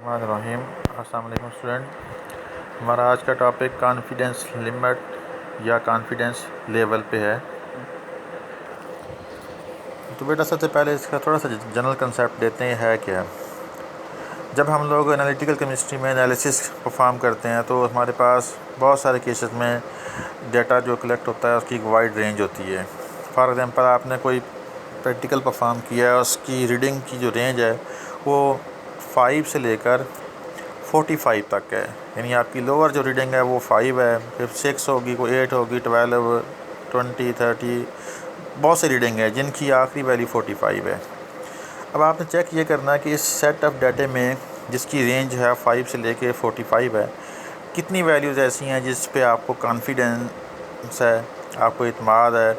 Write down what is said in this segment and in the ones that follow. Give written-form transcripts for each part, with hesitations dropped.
बिस्मिल्लाहिर्रहमानिर्रहीम। अस्सलाम वालेकुम स्टूडेंट। हमारा आज का टॉपिक कॉन्फिडेंस लिमिट या कॉन्फिडेंस लेवल पे है। तो बेटा सबसे पहले इसका थोड़ा सा जनरल कंसेप्ट देते हैं है क्या। जब हम लोग एनालिटिकल केमिस्ट्री में एनालिसिस परफॉर्म करते हैं तो हमारे पास बहुत सारे केसेस में डाटा जो कलेक्ट होता है उसकी एक वाइड रेंज होती है। फॉर एग्ज़ाम्पल आपने कोई प्रैक्टिकल परफॉर्म किया है, उसकी रीडिंग की जो रेंज है वो 5 से लेकर 45 तक है। यानी आपकी लोअर जो रीडिंग है वो 5 है, फिर 6 होगी, कोई 8 होगी, 12, 20, 30, बहुत सी रीडिंग है जिनकी आखिरी वैल्यू 45 है। अब आपने चेक ये करना है कि इस सेट ऑफ डाटे में जिसकी रेंज है 5 से लेके 45 है, कितनी वैल्यूज़ ऐसी हैं जिस पे आपको कॉन्फिडेंस है, आपको इत्मीनान है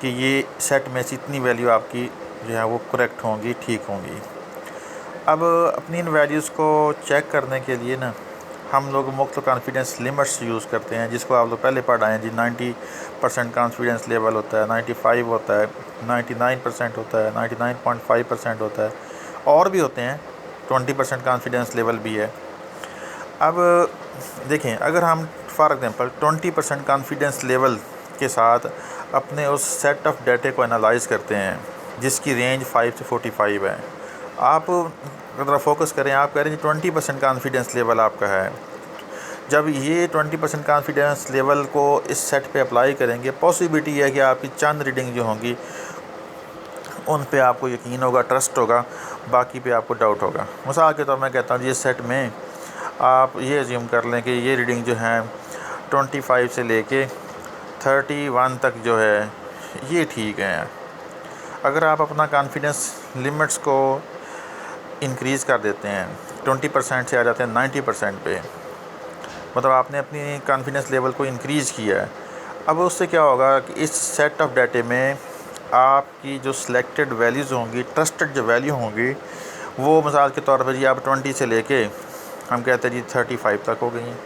कि ये सेट में से इतनी वैल्यू आपकी जो है वो करेक्ट होंगी, ठीक होंगी। अब अपनी इन वैल्यूज़ को चेक करने के लिए ना हम लोग मुख्तलिफ कॉन्फिडेंस लिमिट्स यूज़ करते हैं, जिसको आप लोग पहले पढ़ आए हैं जी। 90% कॉन्फिडेंस लेवल होता है, 95 होता है, 99% होता है, 99.5% होता है, और भी होते हैं, 20% कॉन्फिडेंस लेवल भी है। अब देखें, अगर हम फॉर एग्ज़ाम्पल 20% कॉन्फिडेंस लेवल के साथ अपने उस सेट ऑफ डाटे को एनालाइज करते हैं जिसकी रेंज 5 से 45 है। आप ज़रा फोकस करें, आप कह रहे हैं 20% कॉन्फिडेंस लेवल आपका है। जब ये 20% कॉन्फिडेंस लेवल को इस सेट पे अप्लाई करेंगे, पॉसिबिलिटी है कि आपकी चंद रीडिंग जो होंगी उन पे आपको यकीन होगा, ट्रस्ट होगा, बाकी पे आपको डाउट होगा। मिसाल के तौर मैं कहता हूँ इस सेट में आप ये अज्यूम कर लें कि ये रीडिंग जो है 25 से लेके 31 तक जो है ये ठीक है। अगर आप अपना कॉन्फिडेंस लिमिट्स को इंक्रीज़ कर देते हैं, 20% से आ जाते हैं 90% पे, मतलब आपने अपनी कॉन्फिडेंस लेवल को इंक्रीज़ किया है। अब उससे क्या होगा कि इस सेट ऑफ डाटे में आपकी जो सिलेक्टेड वैल्यूज़ होंगी, ट्रस्टेड जो वैल्यू होंगी, वो मिसाल के तौर पर जी आप 20 से लेके हम कहते हैं जी 35 तक हो गई हैं।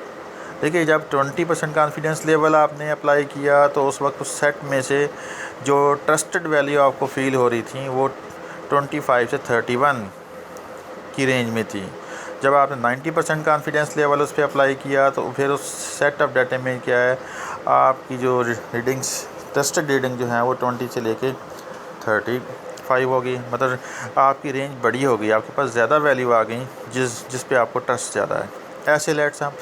देखिए, जब 20% कॉन्फिडेंस लेवल आपने अप्लाई किया तो उस वक्त उस सेट में से जो ट्रस्टेड वैल्यू आपको फ़ील हो रही थी वो 25 से 31 की रेंज में थी। जब आपने 90% कॉन्फिडेंस लेवल उस पर अप्लाई किया तो फिर उस सेट ऑफ डाटे में क्या है, आपकी जो रीडिंग्स, ट्रस्टेड रीडिंग जो है वो 20 से लेके 35 होगी। मतलब आपकी रेंज बड़ी हो गई, आपके पास ज़्यादा वैल्यू आ गई जिस पे आपको ट्रस्ट ज़्यादा है। ऐसे लेट्स हम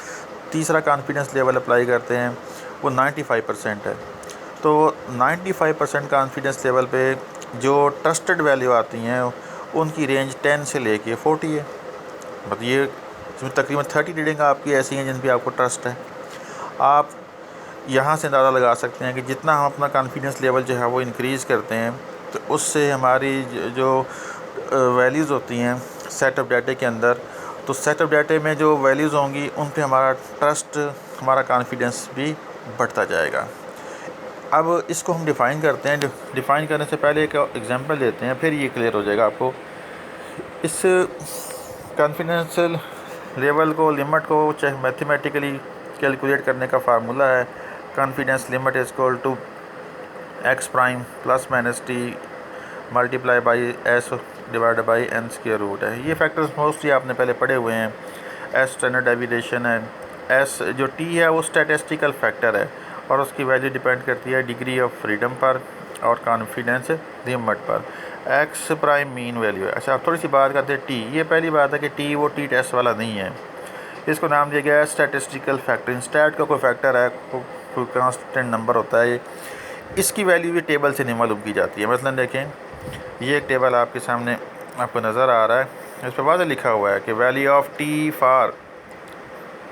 तीसरा कॉन्फिडेंस लेवल अप्लाई करते हैं, वो 95% है। तो 95% कॉन्फिडेंस लेवल पे जो ट्रस्टेड वैल्यू आती हैं उनकी रेंज 10 से लेके 40 है। मतलब ये इसमें तकरीबन 30 रीडिंग आपकी ऐसी हैं जिन पे आपको ट्रस्ट है। आप यहाँ से अंदाज़ा लगा सकते हैं कि जितना हम अपना कॉन्फिडेंस लेवल जो है वो इंक्रीज़ करते हैं तो उससे हमारी जो वैल्यूज़ होती हैं सेट ऑफ डाटे के अंदर, तो सेट ऑफ डाटे में जो वैल्यूज़ होंगी उन पे हमारा ट्रस्ट, हमारा कॉन्फिडेंस भी बढ़ता जाएगा। अब इसको हम डिफ़ाइन करते हैं। डिफ़ाइन करने से पहले एक एग्जांपल देते हैं, फिर ये क्लियर हो जाएगा आपको। इस कॉन्फिडेंशियल लेवल को, लिमिट को चाहे मैथमेटिकली कैलकुलेट करने का फार्मूला है, confidence limit is equal to x prime plus minus T multiply by S divided by N square root है। ये फैक्टर्स मोस्टली आपने पहले पढ़े हुए हैं। एस स्टैंडर्ड डेविएशन है, एस जो टी है वो स्टैटिस्टिकल फैक्टर है और उसकी वैल्यू डिपेंड करती है डिग्री ऑफ फ्रीडम पर और कॉन्फिडेंस लिमिट पर। एक्स प्राइम मीन वैल्यू है। अच्छा, आप थोड़ी सी बात करते हैं टी। ये पहली बात है कि टी वो टी टेस्ट वाला नहीं है, इसको नाम दिया गया है स्टैटिस्टिकल फैक्टर। स्टैट का कोई फैक्टर है, कोई कांस्टेंट नंबर होता है। इसकी वैल्यू भी टेबल से नहीं मालूम की जाती है। मतलब देखें, ये एक टेबल आपके सामने आपको नज़र आ रहा है, इस पर वाज़ेह लिखा हुआ है कि value of T for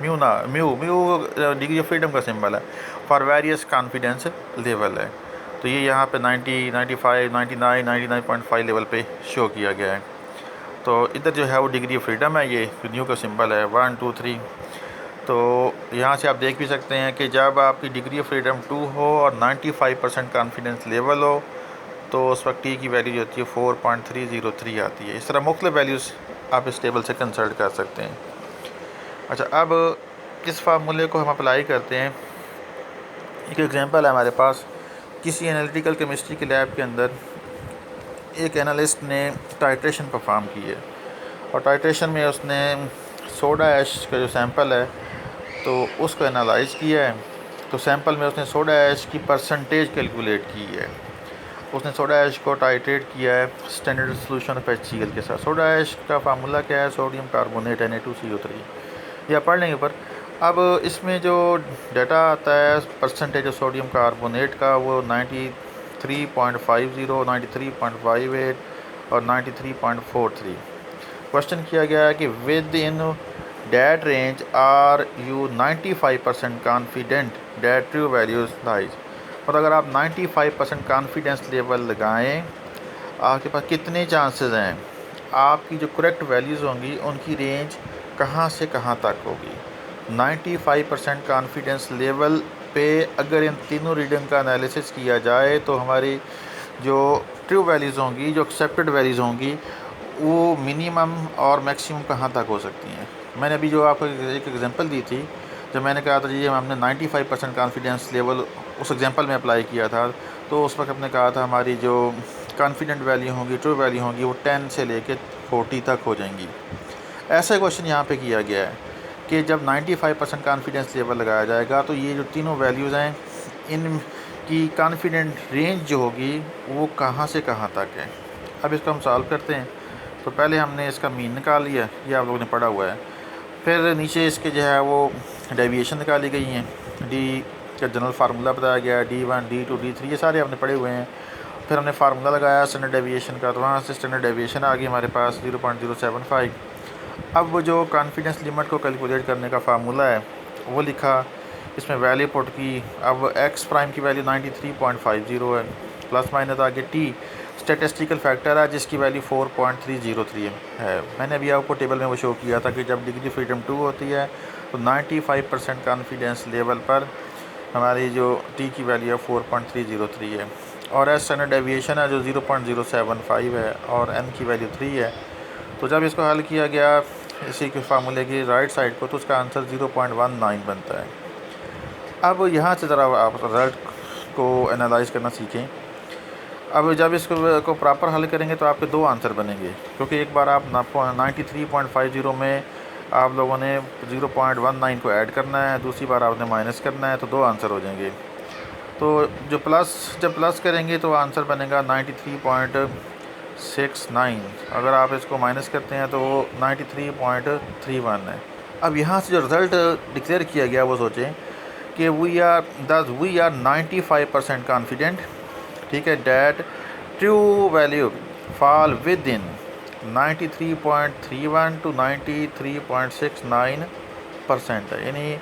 mu degree of freedom का सिंबल है, फॉर वेरियस कॉन्फिडेंस लेवल है। तो ये यहाँ पे 90, 95, 99, 99.5 लेवल पे शो किया गया है। तो इधर जो है वो डिग्री ऑफ फ्रीडम है, ये न्यू का सिंबल है 1, 2, 3। तो यहाँ से आप देख भी सकते हैं कि जब आपकी डिग्री ऑफ फ्रीडम 2 हो और 95% कॉन्फिडेंस लेवल हो तो उस वक्त टी की वैल्यू जो होती है 4.303 आती है। इस तरह मुख्तलिफ वैल्यूज़ आप इस टेबल से कंसल्ट कर सकते हैं। अच्छा, अब इस फार्मूले को हम अप्लाई करते हैं। एक एग्जांपल है हमारे पास, किसी एनालिटिकल केमिस्ट्री के लैब के अंदर एक एनालिस्ट ने टाइट्रेशन परफॉर्म की है और टाइट्रेशन में उसने सोडा ऐश का जो सैंपल है तो उसको एनालाइज़ किया है। तो सैंपल में उसने सोडा ऐश की परसेंटेज कैलकुलेट की है। उसने सोडा ऐश को टाइट्रेट किया है स्टैंडर्ड सोल्यूशन ऑफ HCl के साथ। सोडा ऐश का फार्मूला क्या है? सोडियम कार्बोनेट Na2CO3 या पढ़ लेंगे। पर अब इसमें जो डाटा आता है परसेंटेज ऑफ सोडियम कार्बोनेट का वो 93.50, 93.58 और 93.43। क्वेश्चन किया गया है कि within that range are you 95% confident that true values lies. और अगर आप 95% कॉन्फिडेंस लेवल लगाएं, आपके पास कितने चांसेस हैं आपकी जो करेक्ट वैल्यूज़ होंगी उनकी रेंज कहाँ से कहाँ तक होगी। 95% कॉन्फिडेंस लेवल पे अगर इन तीनों रीडिंग का एनालिसिस किया जाए तो हमारी जो ट्रू वैल्यूज़ होंगी, जो एक्सेप्टेड वैल्यूज़ होंगी, वो मिनिमम और मैक्सिमम कहाँ तक हो सकती हैं। मैंने अभी जो आपको एक एग्जांपल दी थी, जब मैंने कहा था जी हमने 95% कॉन्फिडेंस लेवल उस एग्जांपल में अप्लाई किया था, तो उस वक्त हमने कहा था हमारी जो कॉन्फिडेंट वैल्यू होंगी, ट्रू वैल्यू होंगी, वो 10 से लेके 40 तक हो जाएंगी। ऐसा क्वेश्चन यहाँ पे किया गया है कि जब 95% कॉन्फिडेंस लेवल लगाया जाएगा तो ये जो तीनों वैल्यूज़ हैं इन की कॉन्फिडेंट रेंज जो होगी वो कहाँ से कहाँ तक है। अब इसको हम सॉल्व करते हैं। तो पहले हमने इसका मीन निकाल लिया, ये आप लोगों ने पढ़ा हुआ है। फिर नीचे इसके जो है वो डेविएशन निकाली गई हैं। डी का जनरल फार्मूला बताया गया है, D1 D2 D3 ये सारे आपने पढ़े हुए हैं। फिर हमने फार्मूला लगाया स्टैंडर्ड डेविएशन का, तो वहाँ से स्टैंडर्ड डेविएशन आ गई हमारे पास 0.075। अब वो जो कॉन्फिडेंस लिमिट को कैलकुलेट करने का फार्मूला है वो लिखा, इसमें वैल्यू पुट की। अब एक्स प्राइम की वैल्यू 93.50 है, प्लस माइनस आगे टी स्टैटिस्टिकल फैक्टर है जिसकी वैल्यू 4.303 है। मैंने अभी आपको टेबल में वो शो किया था कि जब डिग्री फ्रीडम 2 होती है तो 95% कॉन्फिडेंस लेवल पर हमारी जो टी की वैल्यू है 4.303 है, और एस स्टैंडर्ड डेविएशन है जो 0.075 है, और एन की वैल्यू 3 है। तो जब इसको हल किया गया इसी के फार्मूले की राइट साइड को, तो उसका आंसर 0.19 बनता है। अब यहाँ से ज़रा आप रिजल्ट को एनालाइज करना सीखें। अब जब इसको प्रॉपर हल करेंगे तो आपके दो आंसर बनेंगे, क्योंकि एक बार आप 93.50 में आप लोगों ने 0.19 को ऐड करना है, दूसरी बार आपने माइनस करना है, तो दो आंसर हो जाएंगे। तो जब प्लस करेंगे तो आंसर बनेगा 93.69। अगर आप इसको माइनस करते हैं तो वो 93.31 है। अब यहाँ से जो रिज़ल्ट डिक्लेयर किया गया वो सोचें कि वी आर 95% कॉन्फिडेंट, ठीक है, that true value fall with in 93.31 to 93.69% है। यानी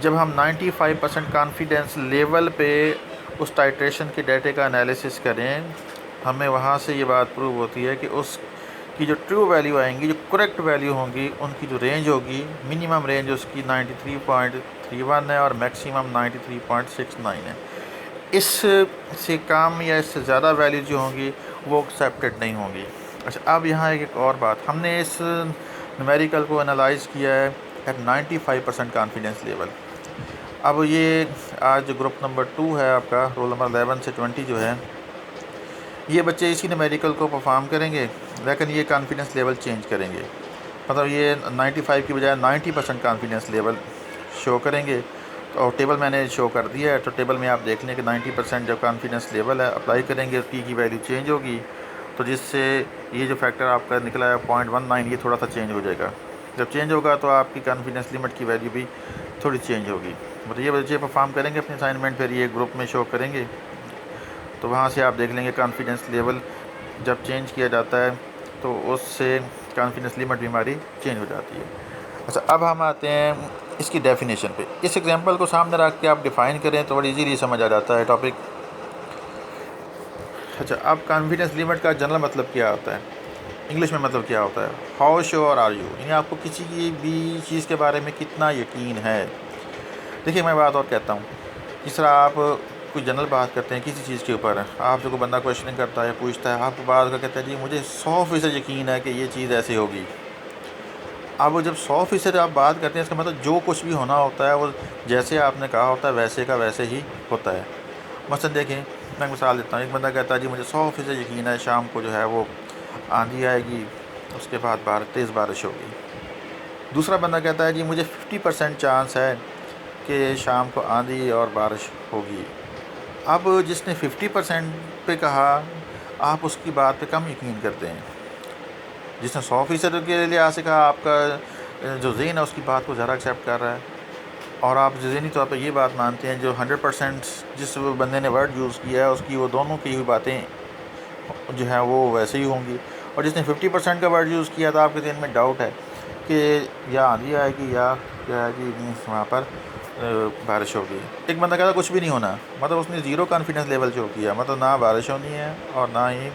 जब हम 95% कॉन्फिडेंस लेवल पे उस टाइट्रेशन के डाटे का एनालिसिस करें, हमें वहाँ से ये बात प्रूव होती है कि उसकी जो ट्रू वैल्यू आएंगी, जो करेक्ट वैल्यू होंगी, उनकी जो रेंज होगी, मिनिमम रेंज उसकी 93.31 है और मैक्सिमम 93.69 है। इससे कम या इससे ज़्यादा वैल्यू जो होंगी वो एक्सेप्टेड नहीं होंगी। अच्छा, अब यहाँ एक और बात, हमने इस न्यूमेरिकल को एनालाइज़ किया है एट 95% कॉन्फिडेंस लेवल। अब ये आज जो ग्रुप नंबर 2 है आपका, रोल नंबर 11 से 20 जो है, ये बच्चे इसी न्यूमेरिकल को परफॉर्म करेंगे, लेकिन ये कॉन्फिडेंस लेवल चेंज करेंगे। मतलब ये 95 की बजाय 90% कॉन्फिडेंस लेवल शो करेंगे। और टेबल मैंने शो कर दिया है, तो टेबल में आप देख लें कि 90% जो कॉन्फिडेंस लेवल है अप्लाई करेंगे, पी की वैल्यू चेंज होगी, तो जिससे ये जो फैक्टर आपका निकला है 0.19, ये थोड़ा सा चेंज हो जाएगा। जब चेंज होगा तो आपकी कॉन्फिडेंस लिमिट की वैल्यू भी थोड़ी चेंज होगी। मतलब ये बच्चे परफॉर्म करेंगे अपनी असाइनमेंट, फिर ये ग्रुप में शो करेंगे, तो वहाँ से आप देख लेंगे कॉन्फिडेंस लेवल जब चेंज किया जाता है तो उससे कॉन्फिडेंस लिमिट भी हमारी चेंज हो जाती है। अच्छा, अब हम आते हैं इसकी डेफिनेशन पे। इस एग्जांपल को सामने रख के आप डिफ़ाइन करें तो बड़ी इजीली समझ आ जाता है टॉपिक। अच्छा, अब कॉन्फिडेंस लिमिट का जनरल मतलब क्या होता है, इंग्लिश में मतलब क्या होता है? हाउ श्योर आर यू, यानी आपको किसी की भी चीज़ के बारे में कितना यकीन है। देखिए, मैं बात और कहता हूँ, जिस तरह आप कोई जनरल बात करते हैं किसी चीज़ के ऊपर, आपसे कोई बंदा क्वेश्चन करता है, पूछता है, आपको बात का कहता है जी मुझे 100% यकीन है कि ये चीज़ ऐसे होगी। अब जब 100% आप बात करते हैं, इसका मतलब जो कुछ भी होना होता है वो जैसे आपने कहा होता है वैसे का वैसे ही होता है। मसलन देखें, मैं मिसाल देता हूँ, एक बंदा कहता है जी मुझे 100% यकीन है शाम को जो है वो आंधी आएगी, उसके बाद तेज़ बारिश होगी। दूसरा बंदा कहता है जी मुझे 50% चांस है कि शाम को आंधी और बारिश होगी। अब जिसने 50% पे कहा, आप उसकी बात पे कम यकीन करते हैं। जिसने 100% के लिहाज से कहा, आपका जो ज़हन है उसकी बात को ज़्यादा एक्सेप्ट कर रहा है, और आप ज़हनी तौर पर ये बात मानते हैं जो 100% जिस बंदे ने वर्ड यूज़ किया है उसकी वो दोनों की हुई बातें जो है वो वैसे ही होंगी। और जिसने 50% का वर्ड यूज़ किया था, आपके ज़हन में डाउट है कि या आंधी आएगी या क्या है कि वहाँ पर बारिश होगी। एक बंदा कहता कुछ भी नहीं होना, मतलब उसने ज़ीरो कॉन्फिडेंस लेवल शो किया, मतलब ना बारिश होनी है और ना ही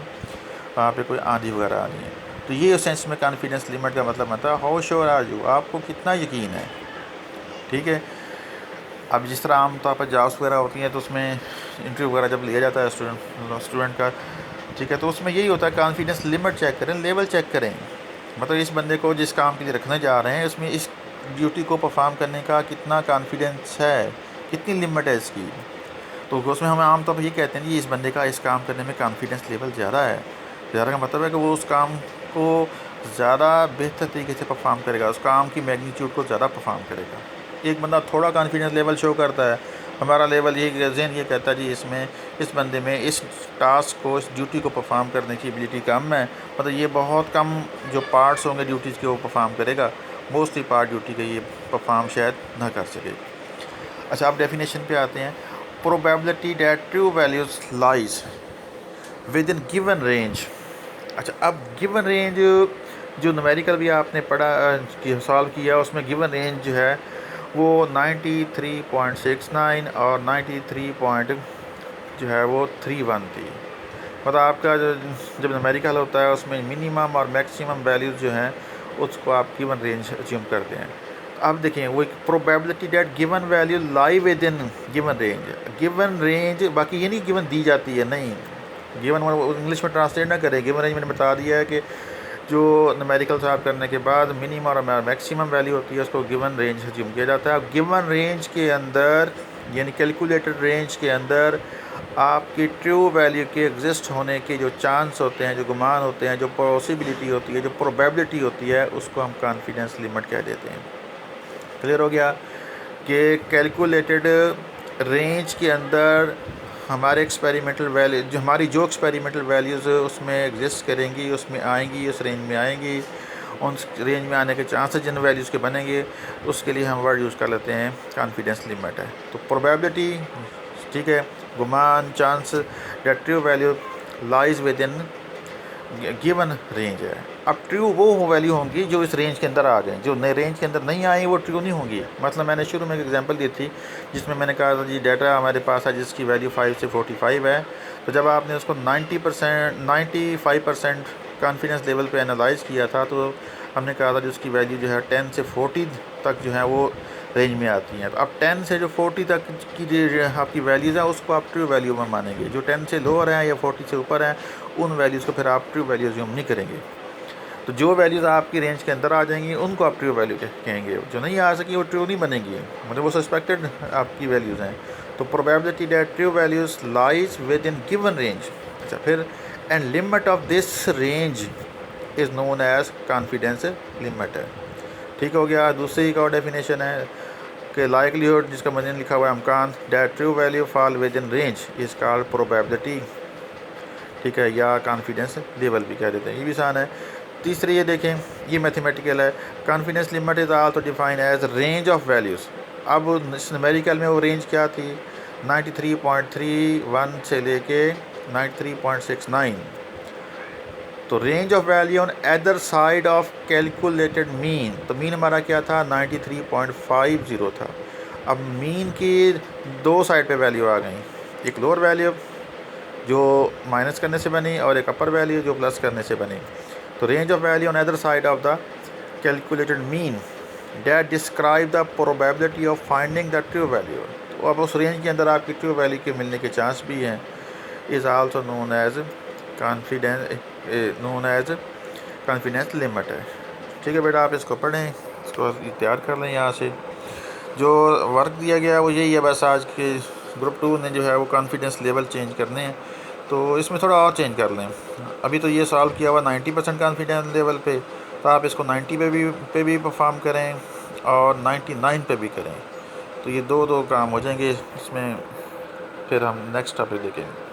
वहाँ पे कोई आंधी वगैरह आनी है। तो ये सेंस में कॉन्फिडेंस लिमिट का मतलब होता है हाउ श्योर आर यू, आपको कितना यकीन है। ठीक है। अब जिस तरह आम तौर पर जॉब्स वगैरह होती हैं तो उसमें इंटरव्यू वगैरह जब लिया जाता है स्टूडेंट का, ठीक है, तो उसमें यही होता है कॉन्फिडेंस लिमिट चेक करें, लेवल चेक करें। मतलब इस बंदे को जिस काम के लिए रखने जा रहे हैं उसमें इस ड्यूटी को परफॉर्म करने का कितना कॉन्फिडेंस है, कितनी लिमिट है इसकी। तो उसमें हम आम तौर पर ये कहते हैं कि इस बंदे का इस काम करने में कॉन्फिडेंस लेवल ज़्यादा है। ज़्यादा का मतलब है कि वो उस काम को ज़्यादा बेहतर तरीके से परफॉर्म करेगा, उस काम की मैग्नीट्यूड को ज़्यादा परफॉर्म करेगा। एक बंदा थोड़ा कॉन्फिडेंस लेवल शो करता है, हमारा लेवल ये जहन ये कहता है जी इसमें इस बंदे में इस टास्क को, इस ड्यूटी को परफॉर्म करने की एबिलिटी कम है, मतलब ये बहुत कम जो पार्ट्स होंगे ड्यूटीज़ के वो परफॉर्म करेगा, मोस्टली पार्ट ड्यूटी के ये परफॉर्म शायद ना कर सके। अच्छा, आप डेफिनेशन पे आते हैं। Probability that true values lies within given range. अच्छा, अब गिवन रेंज जो न्यूमेरिकल भी आपने पढ़ा सॉल्व किया, उसमें गिवन रेंज जो है वो 93.69 और 93 पॉइंट जो है वो 31 थी। मतलब आपका जो जब न्यूमेरिकल होता है उसमें मिनिमम और मैक्सिमम वैल्यूज़ जो हैं उसको आप गिवन रेंज अज्यूम करते हैं। अब देखें वो एक probability that given value lie within given range. Given range बाकी ये नहीं गिवन दी जाती है, नहीं, गिवन इंग्लिश में ट्रांसलेट ना करें। गिवन रेंज मैंने बता दिया है कि जो न्यूमेरिकल सॉल्व करने के बाद मिनिमम और मैक्सिमम वैल्यू होती है उसको गिवन रेंज अज्यूम किया जाता है। गिवन रेंज के अंदर यानी कैलकुलेटेड रेंज के अंदर आपकी ट्रू वैल्यू के एग्जिस्ट होने के जो चांस होते हैं, जो गुमान होते हैं, जो पॉसिबिलिटी होती है, जो प्रोबेबिलिटी होती है, उसको हम कॉन्फिडेंस लिमिट कह देते हैं। क्लियर हो गया कि कैलकुलेटेड रेंज के अंदर हमारे एक्सपेरिमेंटल वैल्यू जो एक्सपेरिमेंटल वैल्यूज़ उसमें एग्जिस्ट करेंगी, उसमें आएंगी, उस रेंज में आएंगी, उन रेंज में आने के चांसेस जिन वैल्यूज़ के बनेंगे उसके लिए हम वर्ड यूज़ कर लेते हैं कॉन्फिडेंस लिमिट है। तो प्रोबेबिलिटी, ठीक है, गुमान, chance that true value lies within given range है। अब ट्रू वो वैल्यू होंगी जो इस रेंज के अंदर आ गए, जो नए रेंज के अंदर नहीं आई वो ट्रू नहीं होंगी। मतलब मैंने शुरू में एक एग्जांपल दी थी जिसमें मैंने कहा था जी डाटा हमारे पास है जिसकी वैल्यू 5 से 45 है, तो जब आपने उसको 95% कॉन्फिडेंस लेवल पे एनालाइज़ किया था तो हमने कहा था जी उसकी वैल्यू जो है 10 से 40 तक जो है वो रेंज में आती हैं। तो अब 10 से जो 40 तक की जो आपकी वैल्यूज़ है उसको आप ट्रू वैल्यू में मानेंगे। जो 10 से लोअर हैं या 40 से ऊपर हैं उन वैल्यूज़ को फिर आप ट्रू वैल्यू अज्यूम नहीं करेंगे। तो जो वैल्यूज़ आपकी रेंज के अंदर आ जाएंगी उनको आप ट्रू वैल्यू कहेंगे, जो नहीं आ सकी वो ट्रू नहीं बनेंगी, मतलब वो सस्पेक्टेड आपकी वैल्यूज़ हैं। तो probability that true values lies within given range. अच्छा, फिर end limit of this range is known as confidence limit है। ठीक हो गया। दूसरी एक और डेफिनेशन है कि लाइकलीहुड, जिसका मतलब लिखा हुआ है अमकान, that true value fall within range is called probability, ठीक है, या कॉन्फिडेंस लेवल भी कह देते हैं, ये भी आसान है। तीसरी ये देखें, ये मैथमेटिकल है। Confidence limit is also define as range of values. अब न्यूमेरिकल में वो रेंज क्या थी, 93.31 से लेके 93.69। तो range of value on other side of calculated mean, तो मीन हमारा क्या था 93.50 था। अब मीन की दो साइड पे वैल्यू आ गई, एक लोअर वैल्यू जो माइनस करने से बनी और एक अपर वैल्यू जो प्लस करने से बनी। तो range of value on other side of the calculated mean that describe the probability of finding the true value. तो अब उस रेंज के अंदर आपकी ट्रू वैल्यू के मिलने के चांस भी हैं, is also known as confidence limit है। ठीक है बेटा, आप इसको पढ़ें, इसको तैयार कर लें। यहाँ से जो वर्क दिया गया है वो यही है, बस आज के ग्रुप 2 ने जो है वो कॉन्फिडेंस लेवल चेंज करने हैं, तो इसमें थोड़ा और चेंज कर लें। अभी तो ये सॉल्व किया हुआ 90% कॉन्फिडेंस लेवल पे, तो आप इसको 90 पे भी परफॉर्म करें और 99 पे भी करें, तो ये दो काम हो जाएंगे इसमें। फिर हम नेक्स्ट टॉपिक देखेंगे।